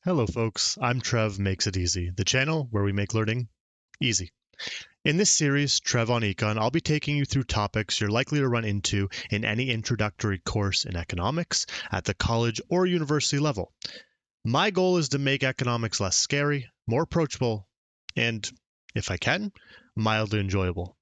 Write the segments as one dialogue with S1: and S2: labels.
S1: Hello folks, I'm Trev Makes It Easy, the channel where we make learning easy. In this series, Trev on Econ, I'll be taking you through topics you're likely to run into in any introductory course in economics at the college or university level. My goal is to make economics less scary, more approachable, and, if I can, mildly enjoyable.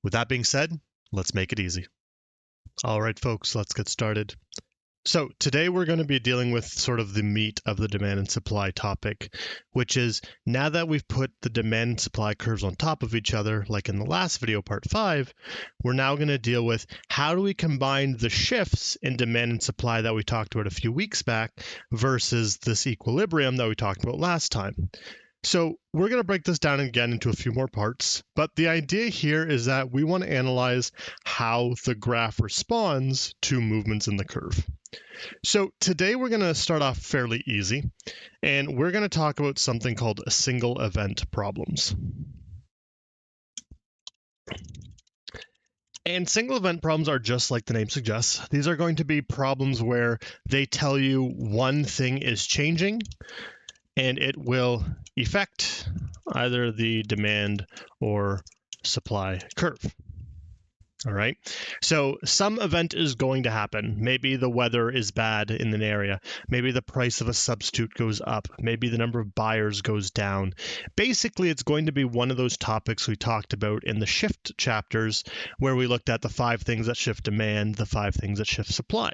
S1: With that being said, let's make it easy. All right, folks, let's get started. So today we're going to be dealing with sort of the meat of the demand and supply topic, which is now that we've put the demand and supply curves on top of each other, like in the last video, part 5, we're now going to deal with how do we combine the shifts in demand and supply that we talked about a few weeks back versus this equilibrium that we talked about last time. So we're going to break this down again into a few more parts, but the idea here is that we want to analyze how the graph responds to movements in the curve. So today we're going to start off fairly easy, and we're going to talk about something called single event problems. And single event problems are just like the name suggests. These are going to be problems where they tell you one thing is changing, and it will affect either the demand or supply curve. All right, so some event is going to happen. Maybe the weather is bad in an area. Maybe the price of a substitute goes up. Maybe the number of buyers goes down. Basically, it's going to be one of those topics we talked about in the shift chapters where we looked at the 5 things that shift demand, the 5 things that shift supply.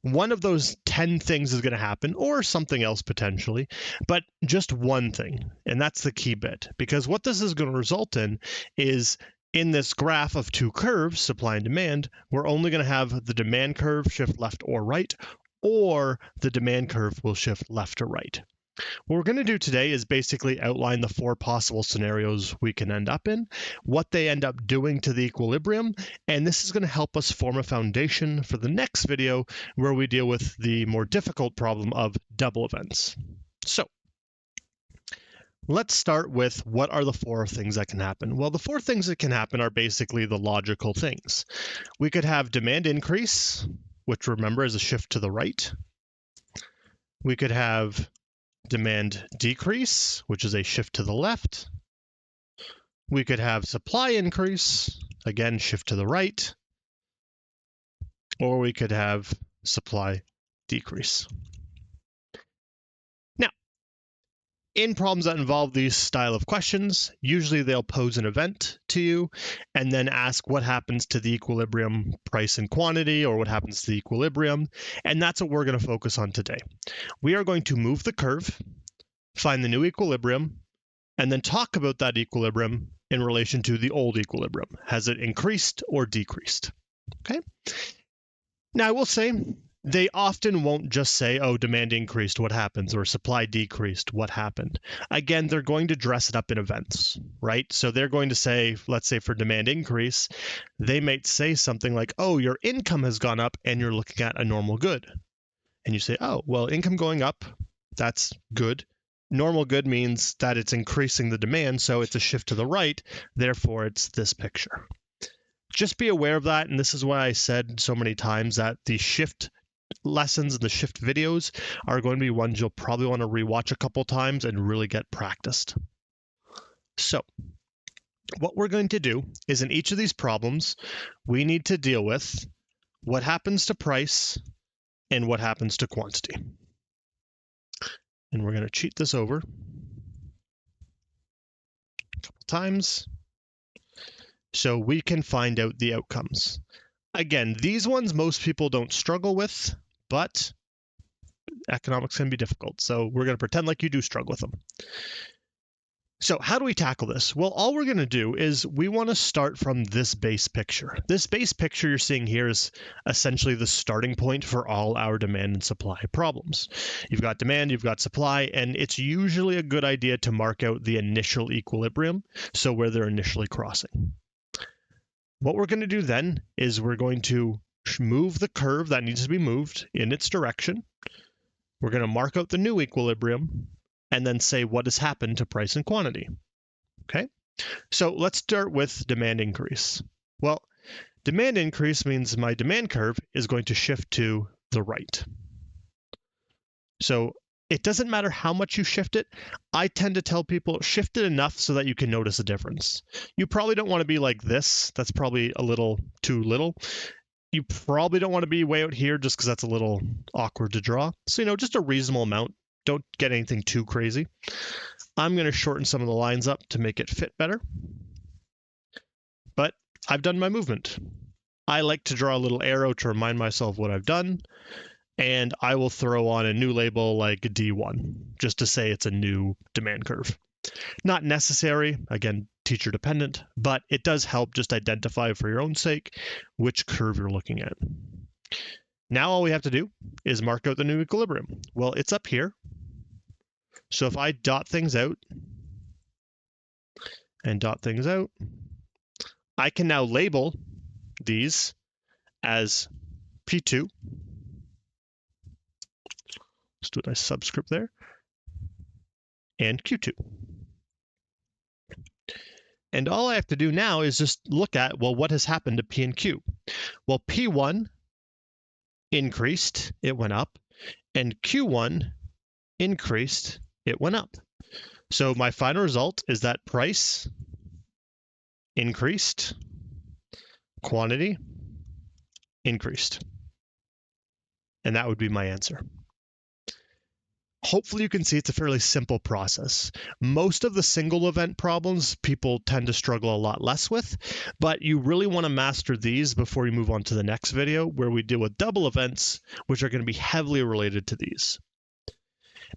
S1: One of those 10 things is going to happen, or something else potentially, but just one thing. And that's the key bit, because what this is going to result in is in this graph of 2 curves, supply and demand, we're only going to have the demand curve shift left or right, or the demand curve will shift left or right. What we're going to do today is basically outline the 4 possible scenarios we can end up in, what they end up doing to the equilibrium, and this is going to help us form a foundation for the next video where we deal with the more difficult problem of double events. So let's start with what are the 4 things that can happen. Well, the 4 things that can happen are basically the logical things. We could have demand increase, which remember is a shift to the right. We could have demand decrease, which is a shift to the left. We could have supply increase, again, shift to the right. Or we could have supply decrease. Now, in problems that involve these style of questions, usually they'll pose an event to you and then ask what happens to the equilibrium price and quantity, or what happens to the equilibrium. And that's what we're going to focus on today. We are going to move the curve, find the new equilibrium, and then talk about that equilibrium in relation to the old equilibrium. Has it increased or decreased? Okay. Now, I will say they often won't just say, oh, demand increased, what happens? Or supply decreased, what happened? Again, they're going to dress it up in events, right? So they're going to say, let's say for demand increase, they might say something like, oh, your income has gone up and you're looking at a normal good. And you say, oh, well, income going up, that's good. Normal good means that it's increasing the demand, so it's a shift to the right, therefore it's this picture. Just be aware of that, and this is why I said so many times that the shift lessons and the shift videos are going to be ones you'll probably want to rewatch a couple times and really get practiced. So what we're going to do is in each of these problems, we need to deal with what happens to price and what happens to quantity. And we're going to cheat this over a couple times so we can find out the outcomes. Again, these ones most people don't struggle with, but economics can be difficult. So we're going to pretend like you do struggle with them. So how do we tackle this? Well, all we're going to do is we want to start from this base picture. This base picture you're seeing here is essentially the starting point for all our demand and supply problems. You've got demand, you've got supply, and it's usually a good idea to mark out the initial equilibrium, so where they're initially crossing. What we're going to do then is we're going to move the curve that needs to be moved in its direction. We're going to mark out the new equilibrium and then say what has happened to price and quantity. Okay, so let's start with demand increase. Well, demand increase means my demand curve is going to shift to the right. So It doesn't matter how much you shift it. I tend to tell people shift it enough so that you can notice a difference. You probably don't want to be like this. That's probably a little too little. You probably don't want to be way out here just because that's a little awkward to draw. So, just a reasonable amount. Don't get anything too crazy. I'm going to shorten some of the lines up to make it fit better. But I've done my movement. I like to draw a little arrow to remind myself what I've done. And I will throw on a new label like D1, just to say it's a new demand curve. Not necessary, again, teacher dependent, but it does help just identify for your own sake which curve you're looking at. Now all we have to do is mark out the new equilibrium. Well, it's up here. So if I dot things out and dot things out, I can now label these as P2. Let's do a nice subscript there. And Q2. And all I have to do now is just look at, well, what has happened to P and Q? Well, P1 increased, it went up, and Q1 increased, it went up. So my final result is that price increased, quantity increased. And that would be my answer. Hopefully you can see it's a fairly simple process. Most of the single event problems people tend to struggle a lot less with, but you really want to master these before you move on to the next video where we deal with double events, which are going to be heavily related to these.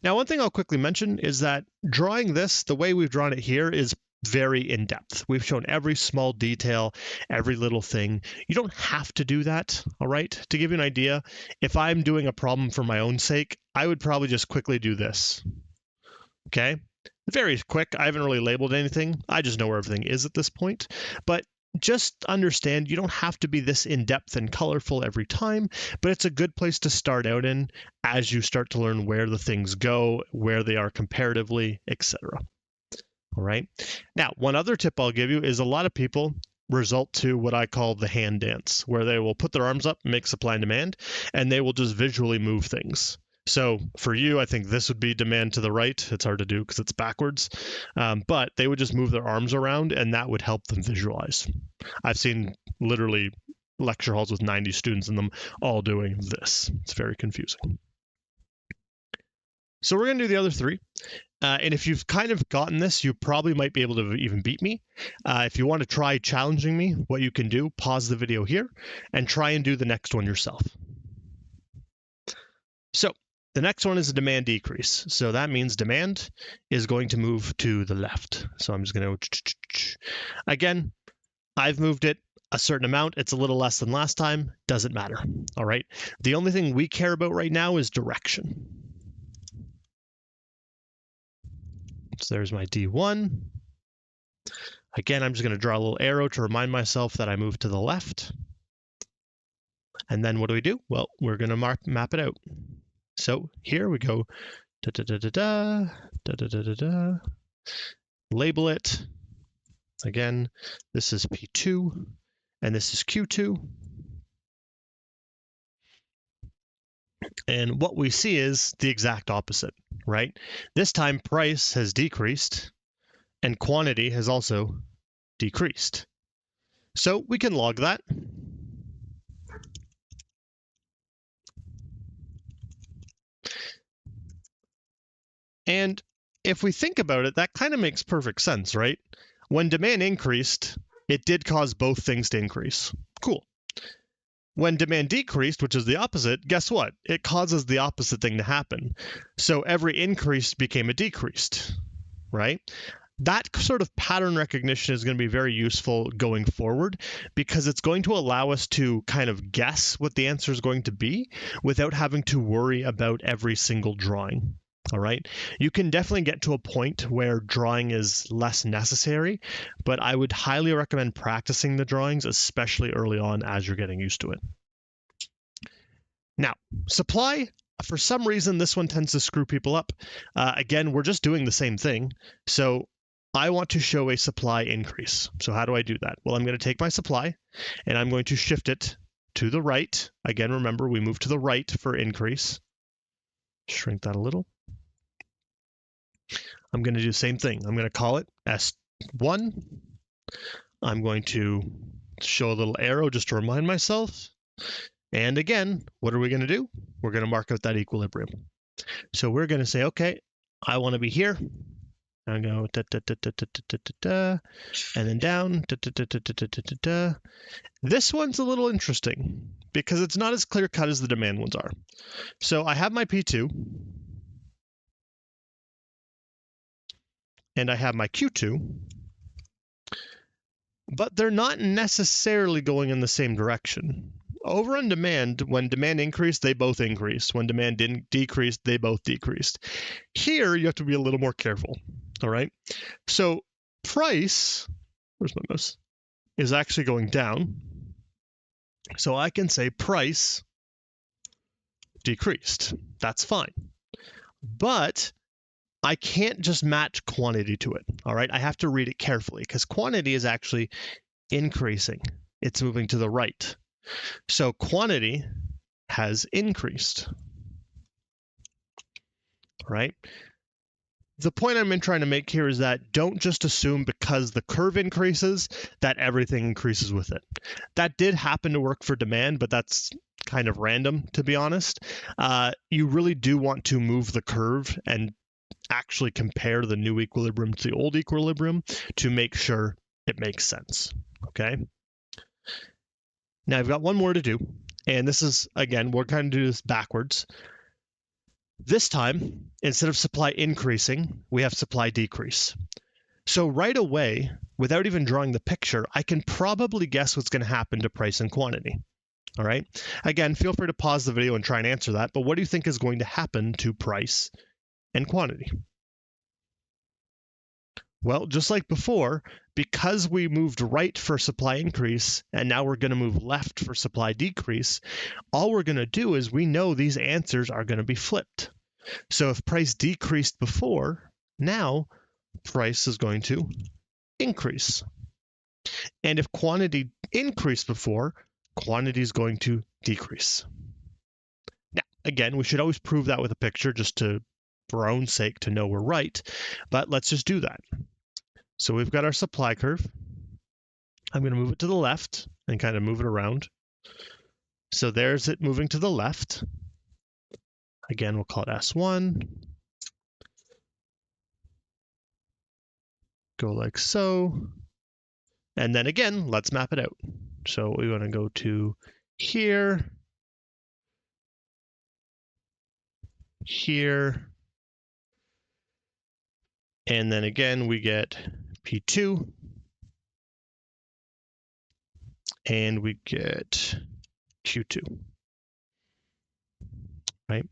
S1: Now, one thing I'll quickly mention is that drawing this, the way we've drawn it here, is very in-depth. We've shown every small detail, every little thing. You don't have to do that, all right? To give you an idea, if I'm doing a problem for my own sake, I would probably just quickly do this, okay? Very quick. I haven't really labeled anything. I just know where everything is at this point. But just understand you don't have to be this in-depth and colorful every time, but it's a good place to start out in as you start to learn where the things go, where they are comparatively, etc. All right. Now, one other tip I'll give you is a lot of people result to what I call the hand dance, where they will put their arms up, make supply and demand, and they will just visually move things. So for you, I think this would be demand to the right. It's hard to do because it's backwards, but they would just move their arms around and that would help them visualize. I've seen literally lecture halls with 90 students in them all doing this. It's very confusing. So we're going to do the other three. And if you've kind of gotten this, you probably might be able to even beat me. If you want to try challenging me, what you can do, pause the video here and try and do the next one yourself. So the next one is a demand decrease. So that means demand is going to move to the left. So I'm just going to, again, I've moved it a certain amount. It's a little less than last time. Doesn't matter. All right. The only thing we care about right now is direction. So there's my D1. Again, I'm just going to draw a little arrow to remind myself that I moved to the left. And then what do? Well, we're going to map it out. So here we go. Label it. Again, this is P2 and this is Q2. And what we see is the exact opposite, right? This time price has decreased and quantity has also decreased. So we can log that. And if we think about it, that kind of makes perfect sense, right? When demand increased, it did cause both things to increase. Cool. When demand decreased, which is the opposite, guess what? It causes the opposite thing to happen. So every increase became a decreased, right? That sort of pattern recognition is going to be very useful going forward because it's going to allow us to kind of guess what the answer is going to be without having to worry about every single drawing. All right. You can definitely get to a point where drawing is less necessary, but I would highly recommend practicing the drawings, especially early on as you're getting used to it. Now, supply, for some reason, this one tends to screw people up. Again, we're just doing the same thing. So I want to show a supply increase. So how do I do that? Well, I'm going to take my supply and I'm going to shift it to the right. Again, remember, we move to the right for increase. Shrink that a little. I'm going to do the same thing. I'm going to call it S1. I'm going to show a little arrow just to remind myself. And again, what are we going to do? We're going to mark out that equilibrium. So we're going to say, okay, I want to be here. I'm going to go and then down. This one's a little interesting because it's not as clear cut as the demand ones are. So I have my P2 and I have my Q2, but they're not necessarily going in the same direction. Over on demand, when demand increased, they both increased. When demand decreased, they both decreased. Here, you have to be a little more careful, all right? So price, where's my mouse, is actually going down. So I can say price decreased. That's fine. But I can't just match quantity to it, all right? I have to read it carefully because quantity is actually increasing. It's moving to the right. So quantity has increased, right? The point I'm trying to make here is that don't just assume because the curve increases that everything increases with it. That did happen to work for demand, but that's kind of random, to be honest. You really do want to move the curve and actually compare the new equilibrium to the old equilibrium to make sure it makes sense, okay? Now I've got one more to do, and this is, again, we're going to do this backwards. This time, instead of supply increasing, we have supply decrease. So right away, without even drawing the picture, I can probably guess what's going to happen to price and quantity. All right. Again, feel free to pause the video and try and answer that, but what do you think is going to happen to price and quantity? Well, just like before, because we moved right for supply increase, and now we're going to move left for supply decrease, all we're going to do is we know these answers are going to be flipped. So if price decreased before, now price is going to increase. And if quantity increased before, quantity is going to decrease. Now, again, we should always prove that with a picture just for our own sake to know we're right, but let's just do that. So we've got our supply curve. I'm going to move it to the left and kind of move it around. So there's it moving to the left. Again, we'll call it S1. Go like so. And then again, let's map it out. So we want to go to here, here, and then again, we get P2, and we get Q2, right?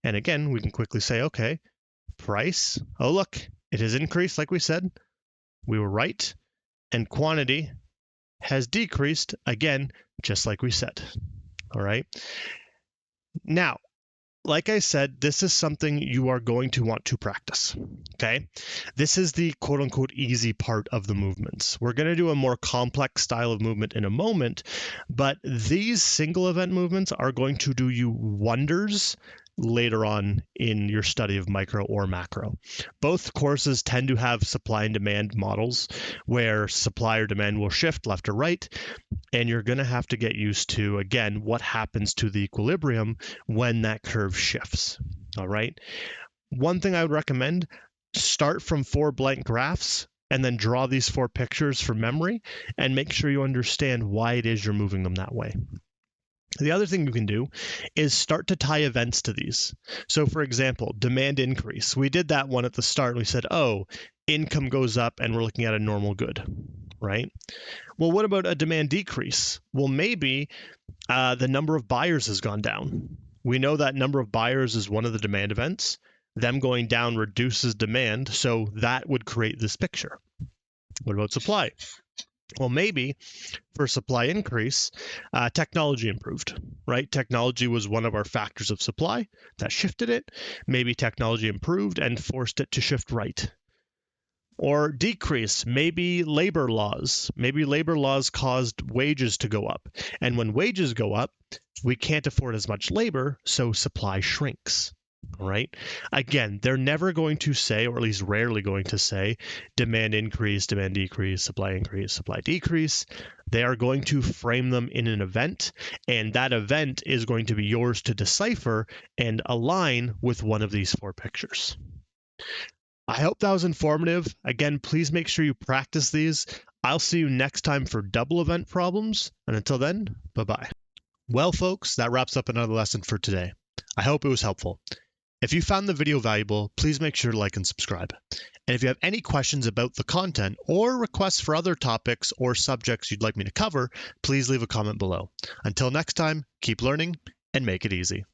S1: And again, we can quickly say, okay, price, oh look, it has increased like we said, we were right, and quantity has decreased, again, just like we said, all right? Now, like I said, this is something you are going to want to practice, okay? This is the quote-unquote easy part of the movements. We're going to do a more complex style of movement in a moment, but these single event movements are going to do you wonders later on in your study of micro or macro. Both courses tend to have supply and demand models where supply or demand will shift left or right, and you're going to have to get used to, again, what happens to the equilibrium when that curve shifts, all right? One thing I would recommend, start from 4 blank graphs and then draw these 4 pictures from memory and make sure you understand why it is you're moving them that way. The other thing you can do is start to tie events to these. So for example, demand increase. We did that one at the start. We said, oh, income goes up and we're looking at a normal good, right? Well, what about a demand decrease? Well, maybe the number of buyers has gone down. We know that number of buyers is one of the demand events. Them going down reduces demand, so that would create this picture. What about supply? Well, maybe for supply increase, technology improved, right? Technology was one of our factors of supply that shifted it. Maybe technology improved and forced it to shift right. Or decrease, maybe labor laws. Maybe labor laws caused wages to go up. And when wages go up, we can't afford as much labor, so supply shrinks. right? Again, they're never going to say, or at least rarely going to say, demand increase, demand decrease, supply decrease. They are going to frame them in an event, and that event is going to be yours to decipher and align with one of these four pictures. I hope that was informative. Again, please make sure you practice these. I'll see you next time for double event problems, and until then, bye-bye. Well, folks, that wraps up another lesson for today. I hope it was helpful. If you found the video valuable, please make sure to like and subscribe. And if you have any questions about the content or requests for other topics or subjects you'd like me to cover, please leave a comment below. Until next time, keep learning and make it easy.